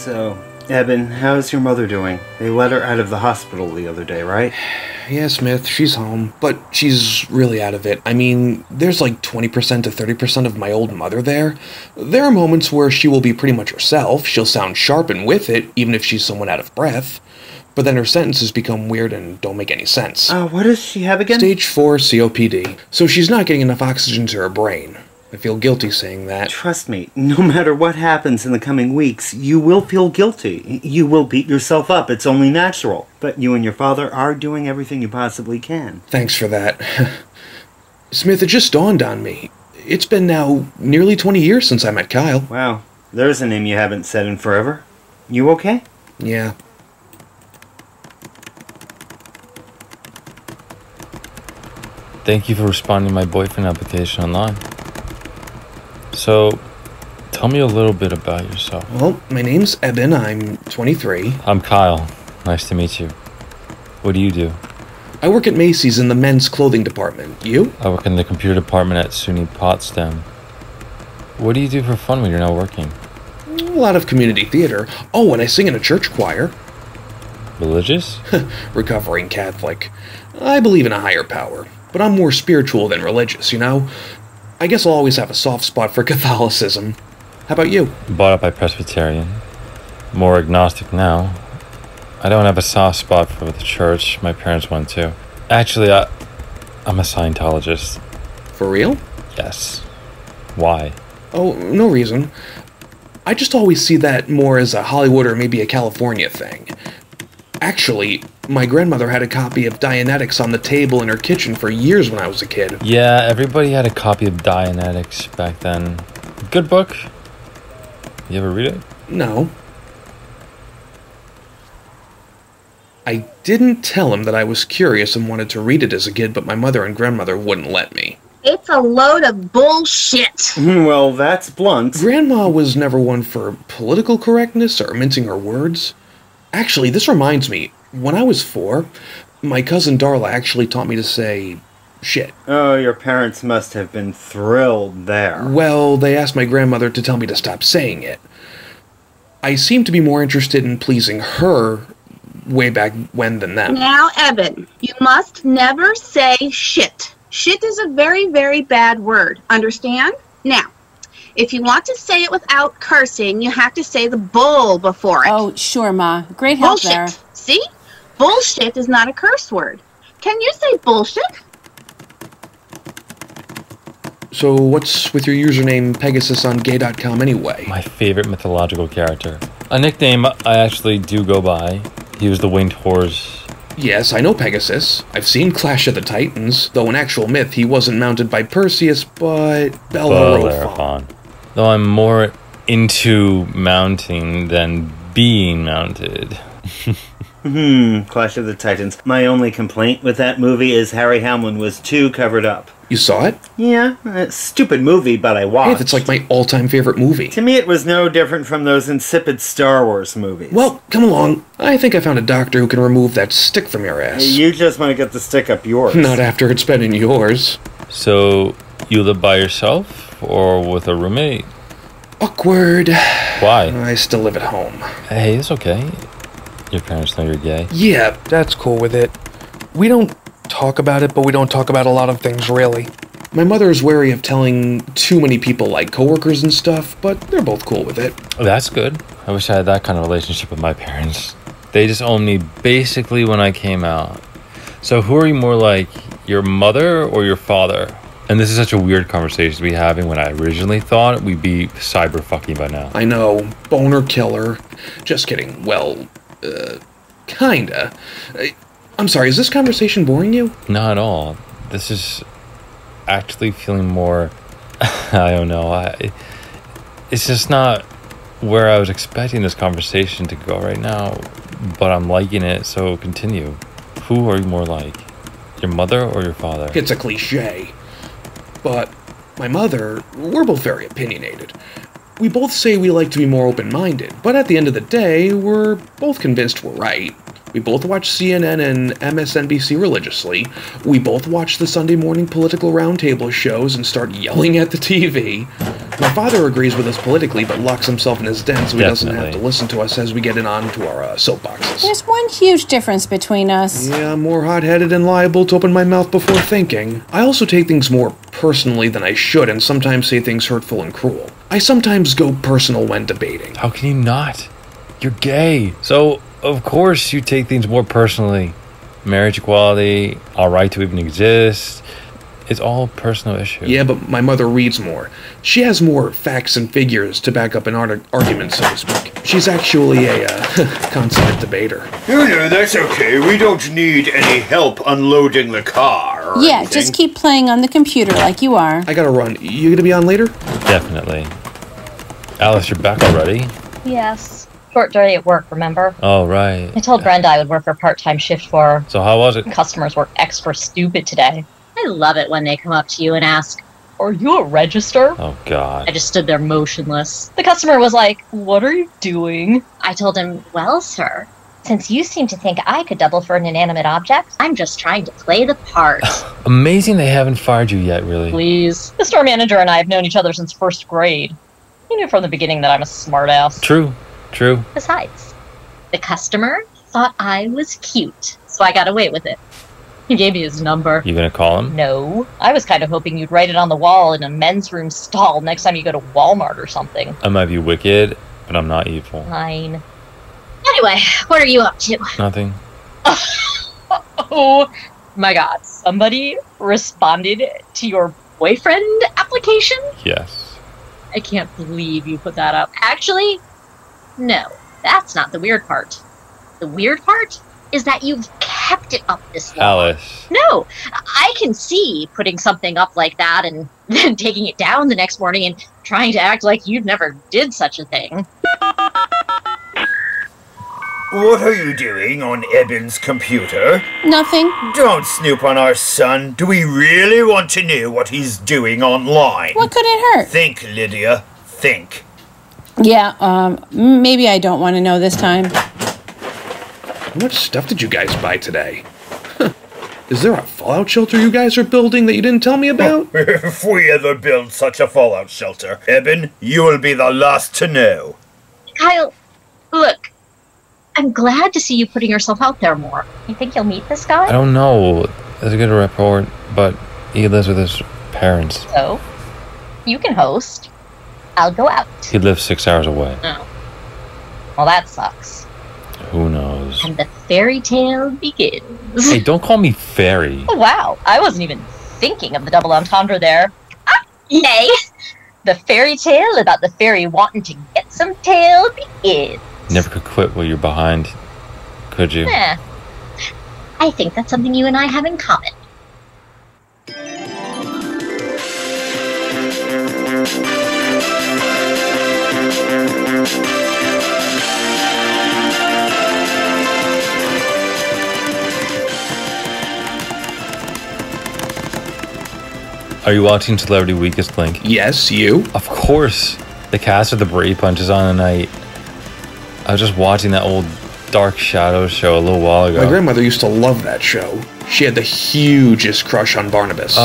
So, Eben, how's your mother doing? They let her out of the hospital the other day, right? Yeah, Smith, she's home, but she's really out of it. I mean, there's like 20% to 30% of my old mother there. There are moments where she will be pretty much herself, she'll sound sharp and with it, even if she's somewhat out of breath. But then her sentences become weird and don't make any sense. What does she have again? Stage 4 COPD, so she's not getting enough oxygen to her brain. I feel guilty saying that. Trust me, no matter what happens in the coming weeks, you will feel guilty. You will beat yourself up, it's only natural. But you and your father are doing everything you possibly can. Thanks for that. Smith, it just dawned on me. It's been now nearly 20 years since I met Kyle. Wow, there's a name you haven't said in forever. You okay? Yeah. Thank you for responding to my boyfriend application online. So, tell me a little bit about yourself. Well, my name's Eben, I'm 23. I'm Kyle. Nice to meet you. What do you do? I work at Macy's in the men's clothing department. You? I work in the computer department at SUNY Potsdam. What do you do for fun when you're not working? A lot of community theater. Oh, and I sing in a church choir. Religious? Recovering Catholic. I believe in a higher power, but I'm more spiritual than religious, you know? I guess I'll always have a soft spot for Catholicism. How about you? Brought up by Presbyterian. More agnostic now. I don't have a soft spot for the church. My parents went to. Actually, I'm a Scientologist. For real? Yes. Why? Oh, no reason. I just always see that more as a Hollywood or maybe a California thing. Actually, my grandmother had a copy of Dianetics on the table in her kitchen for years when I was a kid. Yeah, everybody had a copy of Dianetics back then. Good book. You ever read it? No. I didn't tell him that I was curious and wanted to read it as a kid, but my mother and grandmother wouldn't let me. It's a load of bullshit. Well, that's blunt. Grandma was never one for political correctness or mincing her words. Actually, this reminds me, when I was 4, my cousin Darla actually taught me to say shit. Oh, your parents must have been thrilled there. Well, they asked my grandmother to tell me to stop saying it. I seem to be more interested in pleasing her way back when than them. Now, Eben, you must never say shit. Shit is a very, very bad word. Understand? Now, if you want to say it without cursing, you have to say the bull before it. Oh, sure, Ma. Great help Bullshit. there. See? Bullshit is not a curse word. Can you say bullshit? So what's with your username Pegasus on gay.com anyway? My favorite mythological character. A nickname I actually do go by. He was the winged horse. Yes, I know Pegasus. I've seen Clash of the Titans, though in actual myth he wasn't mounted by Perseus, but Bellerophon. Though I'm more into mounting than being mounted. Clash of the Titans. My only complaint with that movie is Harry Hamlin was too covered up. You saw it? Yeah, a stupid movie, but I watched. Hey, that's like my all-time favorite movie. To me, it was no different from those insipid Star Wars movies. Well, come along. I think I found a doctor who can remove that stick from your ass. You just want to get the stick up yours. Not after it's been in yours. So, you live by yourself or with a roommate? Awkward. Why? I still live at home. Hey, it's okay. Your parents know you're gay? Yeah, that's cool with it. We don't talk about it, but we don't talk about a lot of things, really. My mother is wary of telling too many people, like coworkers and stuff, but they're both cool with it. Oh, that's good. I wish I had that kind of relationship with my parents. They just owned me basically when I came out. So who are you more like, your mother or your father? And this is such a weird conversation to be having when I originally thought we'd be cyber fucking by now. I know, boner killer. Just kidding. Well, kinda. I'm sorry, is this conversation boring you? Not at all. This is actually feeling more... I don't know. It's just not where I was expecting this conversation to go right now, but I'm liking it, so continue. Who are you more like? Your mother or your father? It's a cliche. But my mother, we're both very opinionated. We both say we like to be more open-minded, but at the end of the day, we're both convinced we're right. We both watch CNN and MSNBC religiously. We both watch the Sunday morning political roundtable shows and start yelling at the TV. My father agrees with us politically, but locks himself in his den so he doesn't have to Definitely. listen to us as we get in onto our soapboxes. There's one huge difference between us. Yeah, I'm more hot-headed and liable to open my mouth before thinking. I also take things more personally than I should and sometimes say things hurtful and cruel. I sometimes go personal when debating. How can you not? You're gay. So, of course, you take things more personally. Marriage equality, our right to even exist. It's all personal issues. Yeah, but my mother reads more. She has more facts and figures to back up an argument, so to speak. She's actually a consummate debater. No, that's okay. We don't need any help unloading the car. Or Yeah, anything. just keep playing on the computer like you are. I gotta run. You gonna be on later? Definitely. Alice, you're back already? Yes. Short day at work, remember? Oh, right. I told Brenda I would work a part-time shift for her. So how was it? Customers were extra stupid today. I love it when they come up to you and ask, "Are you a register?" Oh, God. I just stood there motionless. The customer was like, "What are you doing?" I told him, "Well, sir, since you seem to think I could double for an inanimate object, I'm just trying to play the part." Amazing they haven't fired you yet, really. Please. The store manager and I have known each other since first grade. He knew from the beginning that I'm a smartass. True. Besides, the customer thought I was cute, so I got away with it. He gave me his number. You gonna call him? No. I was kind of hoping you'd write it on the wall in a men's room stall next time you go to Walmart or something. I might be wicked, but I'm not evil. Fine. Anyway, what are you up to? Nothing. Oh my god. Somebody responded to your boyfriend application? Yes. I can't believe you put that up. Actually, no. That's not the weird part. The weird part is that you've kept it up this long. Alice. No, I can see putting something up like that and then taking it down the next morning and trying to act like you never did such a thing. What are you doing on Eben's computer? Nothing. Don't snoop on our son. Do we really want to know what he's doing online? What could it hurt? Think, Lydia. Think. Yeah, maybe I don't want to know this time. How much stuff did you guys buy today? Is there a fallout shelter you guys are building that you didn't tell me about? If we ever build such a fallout shelter, Eben, you will be the last to know. Kyle, look, I'm glad to see you putting yourself out there more. You think you'll meet this I guy? don't know. There's a good report, but he lives with his parents. So, you can host. I'll go out. He lives 6 hours away. Oh. Well, that sucks. Who knows? And the fairy tale begins. Hey, don't call me fairy. Oh, wow. I wasn't even thinking of the double entendre there. Ah, yay! The fairy tale about the fairy wanting to get some tail begins. Never could quit while you're behind, could you? Eh. I think that's something you and I have in common. Are you watching Celebrity Weakest Link? Yes, you? Of course. The cast of the Brady Punches on tonight. I was just watching that old Dark Shadows show a little while ago. My grandmother used to love that show. She had the hugest crush on Barnabas.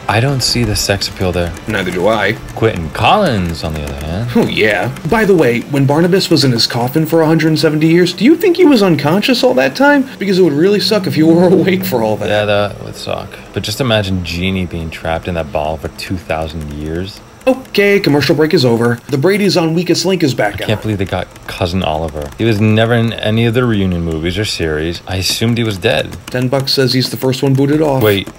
I don't see the sex appeal there. Neither do I. Quentin Collins, on the other hand. Oh, yeah. By the way, when Barnabas was in his coffin for 170 years, do you think he was unconscious all that time? Because it would really suck if you were awake for all that. Yeah, that would suck. But just imagine Jeannie being trapped in that ball for 2,000 years. Okay, commercial break is over. The Brady's on Weakest Link is back Can't out. believe they got Cousin Oliver. He was never in any of the reunion movies or series. I assumed he was dead. $10 says he's the first one booted off. Wait,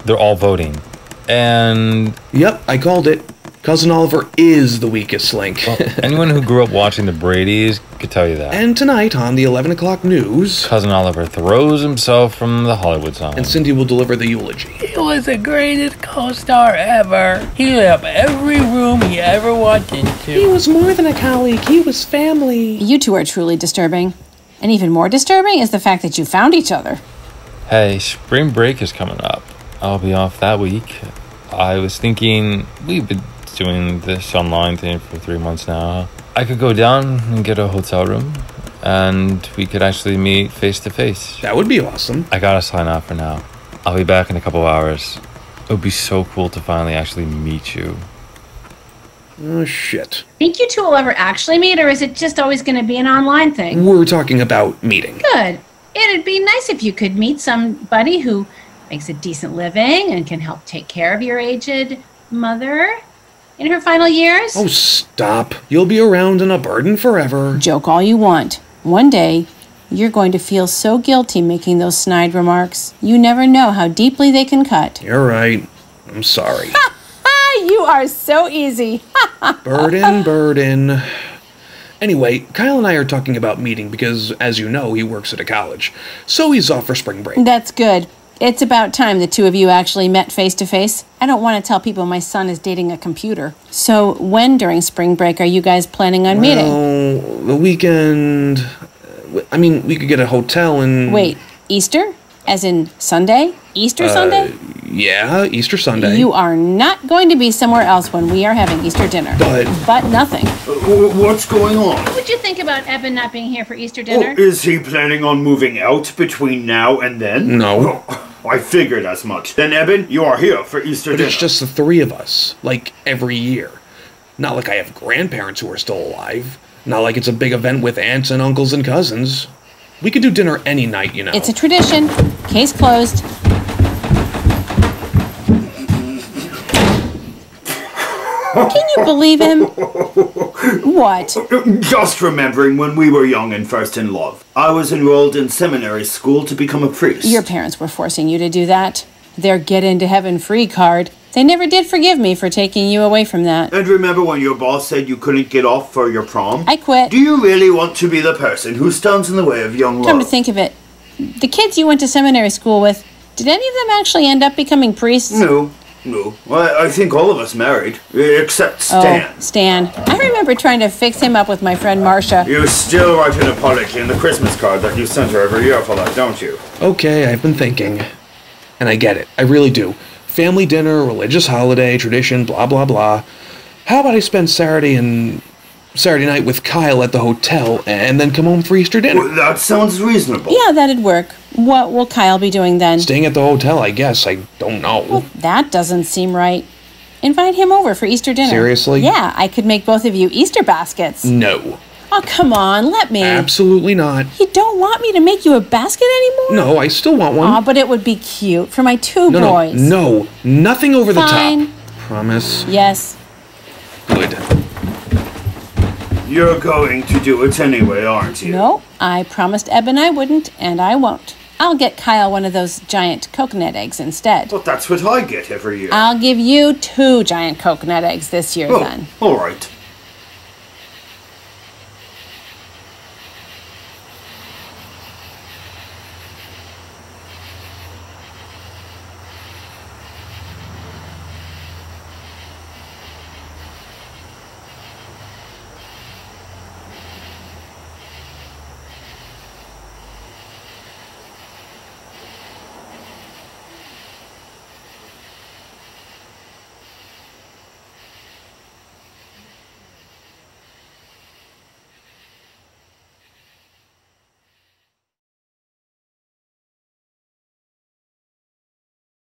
they're all voting. And Yep, I called it. Cousin Oliver is the weakest link. well, anyone who grew up watching the Bradys could tell you that. And tonight on the 11 o'clock news, Cousin Oliver throws himself from the Hollywood sign. and Cindy will deliver the eulogy. He was the greatest co-star ever. He lit up every room he ever walked into. was more than a colleague, he was family. You two are truly disturbing. And even more disturbing is the fact that you found each other. Hey, spring break is coming up. I'll be off that week. I was thinking we've been doing this online thing for 3 months now. I could go down and get a hotel room, and we could actually meet face to face. That would be awesome. I gotta sign off for now. I'll be back in a couple hours. It would be so cool to finally actually meet you. Oh, shit. Think you two will ever actually meet, or is it just always going to be an online thing? We're talking about meeting. Good. It'd be nice if you could meet somebody who makes a decent living and can help take care of your aged mother in her final years. Oh, stop. You'll be around and a burden forever. Joke all you want. One day, you're going to feel so guilty making those snide remarks. You never know how deeply they can cut. You're right. I'm sorry. You are so easy. Burden. Anyway, Kyle and I are talking about meeting because, as you know, he works at a college. So he's off for spring break. That's good. It's about time the two of you actually met face to face. I don't want to tell people my son is dating a computer. So when during spring break are you guys planning on meeting? Well, the weekend... I mean, we could get a hotel and... Wait, Easter? As in Sunday? Easter Sunday? Yeah, Easter Sunday. You are not going to be somewhere else when we are having Easter dinner. But nothing. What's going on? What would you think about Eben not being here for Easter dinner? Oh, is he planning on moving out between now and then? No. Oh, I figured as much. Then, Eben, you are here for Easter dinner. It's just the three of us, like every year. Not like I have grandparents who are still alive. Not like it's a big event with aunts and uncles and cousins. We could do dinner any night, you know. It's a tradition. Case closed. Can you believe him? What? Just remembering when we were young and first in love. I was enrolled in seminary school to become a priest. Your parents were forcing you to do that. Their get into heaven free card. They never did forgive me for taking you away from that. And remember when your boss said you couldn't get off for your prom? I quit. Do you really want to be the person who stands in the way of young love? Come to think of it, the kids you went to seminary school with, did any of them actually end up becoming priests? No. I think all of us married, except Stan. Oh, Stan. I remember trying to fix him up with my friend Marcia. You still write an apology in the Christmas card that you send her every year for that, don't you? Okay, I've been thinking. And I get it. I really do. Family dinner, religious holiday, tradition, blah, blah, blah. How about I spend Saturday night with Kyle at the hotel and then come home for Easter dinner? Well, that sounds reasonable. Yeah, that'd work. What will Kyle be doing then? Staying at the hotel, I guess. I don't know. Well, that doesn't seem right. Invite him over for Easter dinner. Seriously? Yeah, I could make both of you Easter baskets. No. Oh, come on, let me. Absolutely not. You don't want me to make you a basket anymore? No, I still want one. Aw, but it would be cute for my two boys. No, nothing over Fine. the top. Promise? Yes. Good. You're going to do it anyway, aren't you? No, I promised Eben I wouldn't, and I won't. I'll get Kyle one of those giant coconut eggs instead. But that's what I get every year. I'll give you 2 giant coconut eggs this year, then. All right.